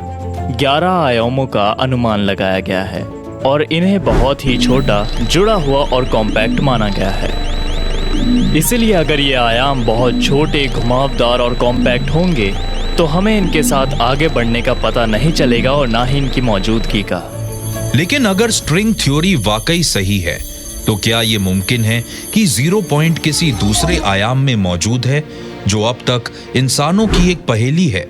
11 आयामों का अनुमान लगाया गया है और इन्हें बहुत ही छोटा, जुड़ा हुआ और कॉम्पैक्ट माना गया है। इसीलिए अगर ये आयाम बहुत छोटे, घुमावदार और कॉम्पैक्ट होंगे तो हमें इनके साथ आगे बढ़ने का पता नहीं चलेगा और ना ही इनकी मौजूदगी का। लेकिन अगर स्ट्रिंग थ्योरी वाकई सही है तो क्या यह मुमकिन है कि जीरो पॉइंट किसी दूसरे आयाम में मौजूद है, जो अब तक इंसानों की एक पहेली है।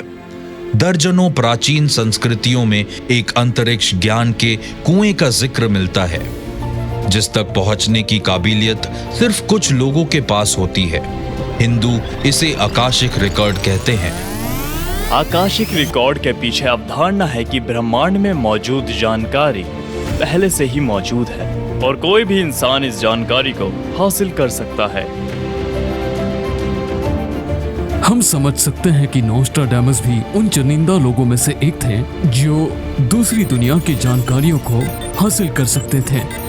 दर्जनों प्राचीन संस्कृतियों में एक अंतरिक्ष ज्ञान के कुएं का जिक्र मिलता है, जिस तक पहुंचने की काबिलियत सिर्फ कुछ लोगों के पास होती है। हिंदू इसे आकाशिक रिकॉर्ड कहते हैं। आकाशिक रिकॉर्ड के पीछे अवधारणा है कि ब्रह्मांड में मौजूद जानकारी पहले से ही मौजूद है और कोई भी इंसान इस जानकारी को हासिल कर सकता है। हम समझ सकते हैं कि नोस्ट्राडामस भी उन चुनिंदा लोगों में से एक थे जो दूसरी दुनिया की जानकारियों को हासिल कर सकते थे।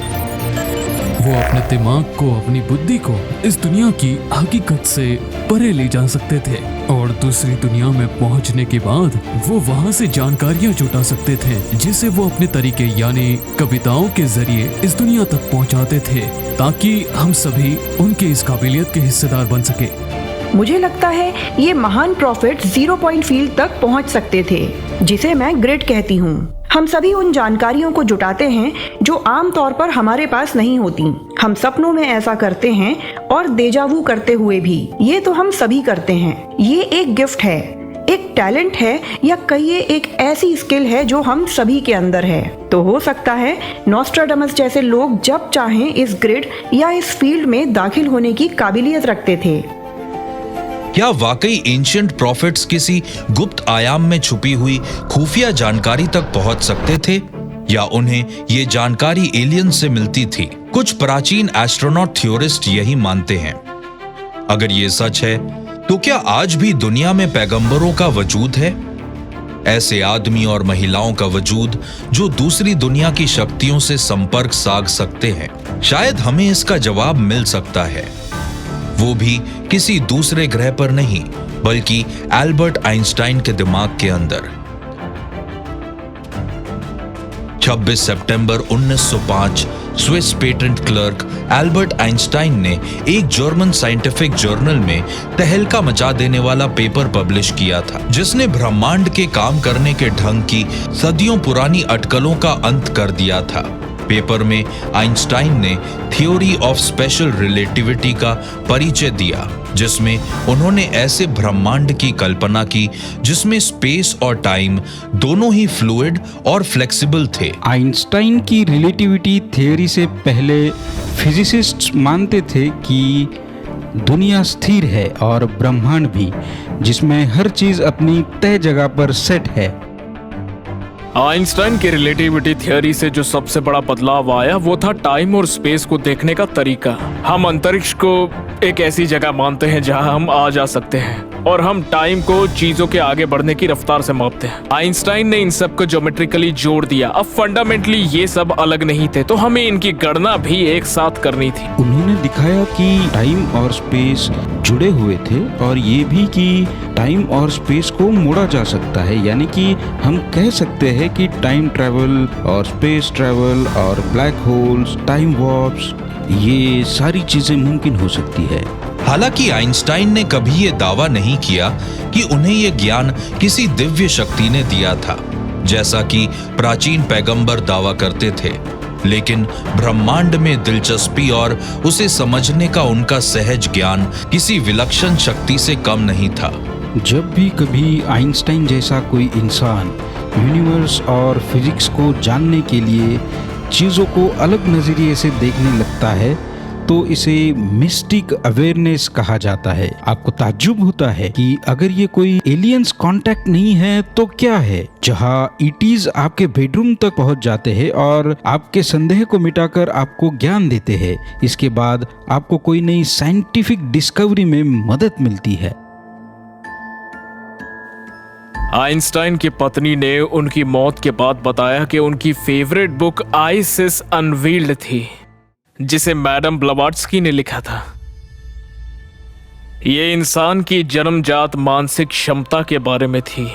वो अपने दिमाग को, अपनी बुद्धि को इस दुनिया की हकीकत से परे ले जा सकते थे और दूसरी दुनिया में पहुंचने के बाद वो वहां से जानकारियां जुटा सकते थे, जिसे वो अपने तरीके यानी कविताओं के जरिए इस दुनिया तक पहुंचाते थे, ताकि हम सभी उनके इस काबिलियत के हिस्सेदार बन सके। मुझे लगता है ये महान प्रॉफिट जीरो पॉइंट फील्ड तक पहुंच सकते थे, जिसे मैं ग्रिड कहती हूँ। हम सभी उन जानकारियों को जुटाते हैं जो आमतौर पर हमारे पास नहीं होती। हम सपनों में ऐसा करते हैं और देजावू करते हुए भी। ये तो हम सभी करते हैं। ये एक गिफ्ट है, एक टैलेंट है, या कहिए एक ऐसी स्किल है जो हम सभी के अंदर है। तो हो सकता है नोस्ट्राडामस जैसे लोग जब चाहें इस ग्रिड या इस फील्ड में दाखिल होने की काबिलियत रखते थे। क्या वाकई एंशिएंट प्रॉफिट्स किसी गुप्त आयाम में छुपी हुई खुफिया जानकारी तक पहुंच सकते थे, या उन्हें ये जानकारी एलियन से मिलती थी? कुछ प्राचीन एस्ट्रोनॉट थ्योरिस्ट यही मानते हैं। अगर ये सच है तो क्या आज भी दुनिया में पैगंबरों का वजूद है, ऐसे आदमी और महिलाओं का वजूद जो दूसरी दुनिया की शक्तियों से संपर्क साध सकते हैं? शायद हमें इसका जवाब मिल सकता है, वो भी किसी दूसरे ग्रह पर नहीं, बल्कि एल्बर्ट आइंस्टाइन के दिमाग के अंदर। 26 सितंबर 1905 Swiss patent clerk Albert Einstein ने एक जर्मन साइंटिफिक जर्नल में तहलका मचा देने वाला पेपर पब्लिश किया था, जिसने ब्रह्मांड के काम करने के ढंग की सदियों पुरानी अटकलों का अंत कर दिया था। पेपर में आइंस्टाइन ने थ्योरी ऑफ स्पेशल रिलेटिविटी का परिचय दिया, जिसमें उन्होंने ऐसे ब्रह्मांड की कल्पना की जिसमें स्पेस और टाइम दोनों ही फ्लूइड और फ्लेक्सिबल थे। आइंस्टाइन की रिलेटिविटी थ्योरी से पहले फिजिसिस्ट्स मानते थे कि दुनिया स्थिर है और ब्रह्मांड भी, जिसमें हर चीज अपनी तय जगह पर सेट है। आइंस्टाइन की रिलेटिविटी थ्योरी से जो सबसे बड़ा बदलाव आया वो था टाइम और स्पेस को देखने का तरीका। हम अंतरिक्ष को एक ऐसी जगह मानते हैं जहां हम आ जा सकते हैं, और हम टाइम को चीजों के आगे बढ़ने की रफ्तार से मापते हैं। आइंस्टाइन ने इन सब को ज्योमेट्रिकली जोड़ दिया। अब फंडामेंटली ये सब अलग नहीं थे, तो हमें इनकी गणना भी एक साथ करनी थी। उन्होंने दिखाया कि टाइम और स्पेस जुड़े हुए थे, और ये भी कि टाइम और स्पेस को मोड़ा जा सकता है, यानी कि हम कह सकते हैं कि टाइम ट्रैवल और स्पेस ट्रैवल और ब्लैक होल्स, टाइम वॉर्प्स, ये सारी चीजें मुमकिन हो सकती है। हालांकि आइंस्टाइन ने कभी ये दावा नहीं किया कि उन्हें यह ज्ञान किसी दिव्य शक्ति ने दिया था, जैसा कि प्राचीन पैगंबर दावा करते थे, लेकिन ब्रह्मांड में दिलचस्पी और उसे समझने का उनका सहज ज्ञान किसी विलक्षण शक्ति से कम नहीं था। जब भी कभी आइंस्टाइन जैसा कोई इंसान यूनिवर्स और फिजिक्स को जानने के लिए चीज़ों को अलग नज़रिए से देखने लगता है, तो इसे मिस्टिक अवेयरनेस कहा जाता है। आपको ताज्जुब होता है कि अगर ये कोई एलियंस कांटेक्ट नहीं है तो क्या है, जहां ईटीज आपके बेडरूम तक पहुंच जाते हैं और आपके संदेह को मिटाकर आपको ज्ञान देते हैं। इसके बाद आपको कोई नई साइंटिफिक डिस्कवरी में मदद मिलती है। आइंस्टाइन की पत्नी ने उनकी मौत के बाद बताया कि उनकी फेवरेट बुक आइसिस अनवील्ड थी, जिसे मैडम ब्लवाट्स्की ने लिखा था। ये इंसान की जन्मजात मानसिक क्षमता के बारे में थी,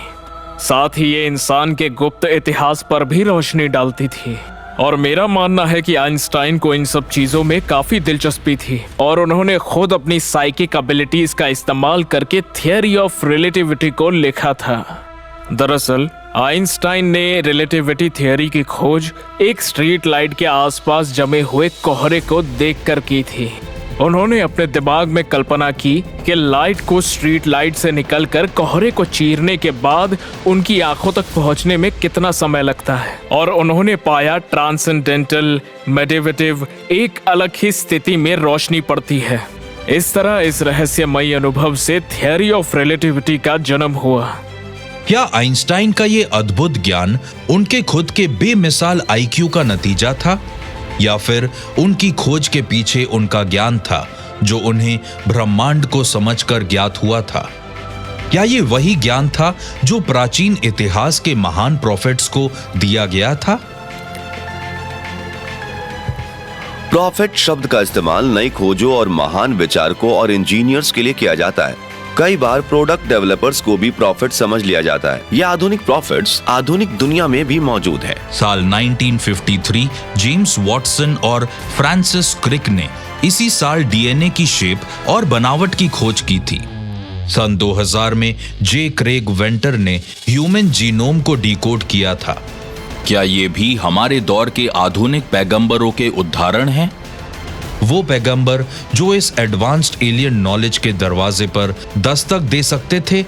साथ ही ये इंसान के गुप्त इतिहास पर भी रोशनी डालती थी। और मेरा मानना है कि आइंस्टाइन को इन सब चीजों में काफी दिलचस्पी थी और उन्होंने खुद अपनी साइकिक एबिलिटीज का इस्तेमाल करके थियरी ऑफ रिलेटिविटी को लिखा था। दरअसल आइंस्टाइन ने रिलेटिविटी थियरी की खोज एक स्ट्रीट लाइट के आसपास जमे हुए कोहरे को देखकर की थी। उन्होंने अपने दिमाग में कल्पना की कि लाइट को स्ट्रीट लाइट से निकलकर कोहरे को चीरने के बाद उनकी आंखों तक पहुंचने में कितना समय लगता है, और उन्होंने पाया ट्रांसेंडेंटल मेडिवेटिव एक अलग ही स्थिति में रोशनी पड़ती है। इस तरह इस रहस्यमयी अनुभव से थियरी ऑफ रिलेटिविटी का जन्म हुआ। क्या आइंस्टाइन का ये अद्भुत ज्ञान उनके खुद के बेमिसाल आईक्यू का नतीजा था, या फिर उनकी खोज के पीछे उनका ज्ञान था जो उन्हें ब्रह्मांड को समझकर ज्ञात हुआ था? क्या ये वही ज्ञान था जो प्राचीन इतिहास के महान प्रॉफिट्स को दिया गया था? प्रॉफिट शब्द का इस्तेमाल नई खोजों और महान विचारकों और इंजीनियर्स के लिए किया जाता है। कई बार प्रोडक्ट डेवलपर्स को भी प्रॉफिट समझ लिया जाता है। ये आधुनिक प्रॉफिट्स आधुनिक दुनिया में भी मौजूद है। साल 1953 जेम्स वॉटसन और फ्रांसिस क्रिक ने इसी साल डीएनए की शेप और बनावट की खोज की थी। सन 2000 में जे क्रेग वेंटर ने ह्यूमन जीनोम को डिकोड किया था। क्या ये भी हमारे दौर के आधुनिक पैगंबरों के उदाहरण हैं? वो पैगंबर जो इस एडवांस्ड एलियन नॉलेज के दरवाजे पर दस्तक दे सकते थे।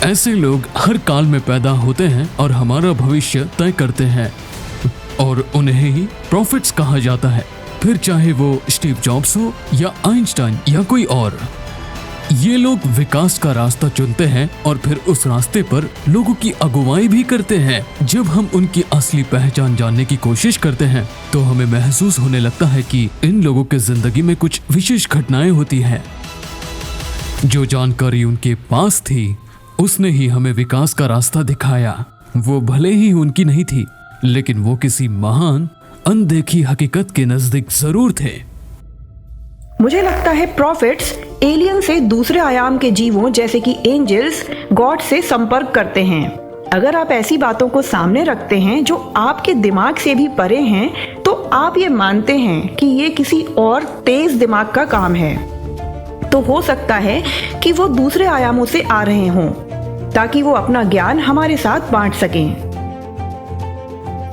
ऐसे लोग हर काल में पैदा होते हैं और हमारा भविष्य तय करते हैं, और उन्हें ही प्रॉफिट्स कहा जाता है, फिर चाहे वो स्टीव जॉब्स हो या आइंस्टाइन या कोई और। ये लोग विकास का रास्ता चुनते हैं और फिर उस रास्ते पर लोगों की अगुवाई भी करते हैं। जब हम उनकी असली पहचान जानने की कोशिश करते हैं तो हमें महसूस होने लगता है कि इन लोगों के जिंदगी में कुछ विशेष घटनाएं होती हैं। जो जानकारी उनके पास थी उसने ही हमें विकास का रास्ता दिखाया। वो भले ही उनकी नहीं थी, लेकिन वो किसी महान अनदेखी हकीकत के नजदीक जरूर थे। मुझे लगता है प्रॉफिट्स एलियन से दूसरे आयाम के जीवों जैसे कि एंजल्स, गॉड से संपर्क करते हैं। अगर आप ऐसी बातों को सामने रखते हैं जो आपके दिमाग से भी परे हैं, तो आप ये मानते हैं कि ये किसी और तेज दिमाग का काम है। तो हो सकता है कि वो दूसरे आयामों से आ रहे हों ताकि वो अपना ज्ञान हमारे साथ बांट सकें।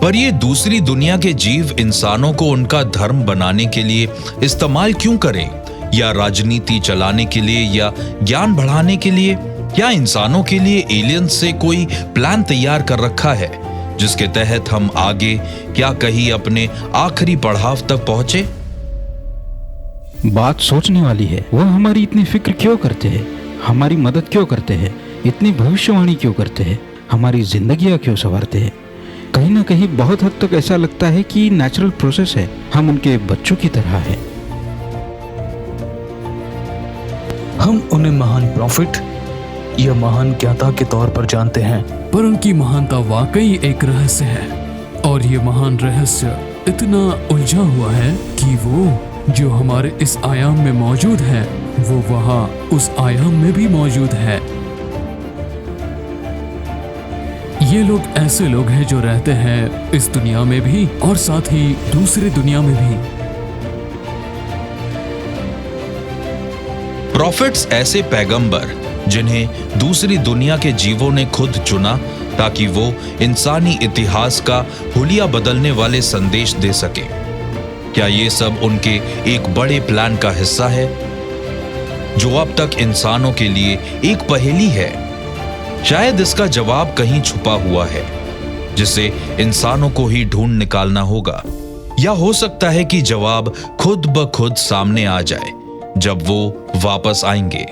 पर ये दूसरी दुनिया के जीव इंसानों को उनका धर्म बनाने के लिए इस्तेमाल क्यों करें, या राजनीति चलाने के लिए, या ज्ञान बढ़ाने के लिए? क्या इंसानों के लिए एलियंस से कोई प्लान तैयार कर रखा है जिसके तहत हम आगे क्या कहीं अपने आखिरी पड़ाव तक पहुंचे? बात सोचने वाली है। वह हमारी इतनी फिक्र क्यों करते हैं, हमारी मदद क्यों करते हैं, इतनी भविष्यवाणी क्यों करते हैं, हमारी जिंदगियां क्यों संवारते हैं? कहीं ना कहीं बहुत हद तक ऐसा लगता है कि नेचुरल प्रोसेस है, हम उनके बच्चों की तरह हैं। हम उन्हें महान प्रॉफिट या महान ज्ञाता के तौर पर जानते हैं, पर उनकी महानता वाकई एक रहस्य है, और ये महान रहस्य इतना उलझा हुआ है कि वो जो हमारे इस आयाम में मौजूद है वो वहाँ उस आयाम में भी मौजूद है। ये लोग ऐसे लोग हैं जो रहते हैं इस दुनिया में भी और साथ ही दूसरी दुनिया में भी। प्रॉफिट्स ऐसे पैगंबर जिन्हें दूसरी दुनिया के जीवों ने खुद चुना ताकि वो इंसानी इतिहास का हुलिया बदलने वाले संदेश दे सके। क्या ये सब उनके एक बड़े प्लान का हिस्सा है जो अब तक इंसानों के लिए एक पहेली है? शायद इसका जवाब कहीं छुपा हुआ है जिसे इंसानों को ही ढूंढ निकालना होगा, या हो सकता है कि जवाब खुद ब खुद सामने आ जाए जब वो वापस आएंगे।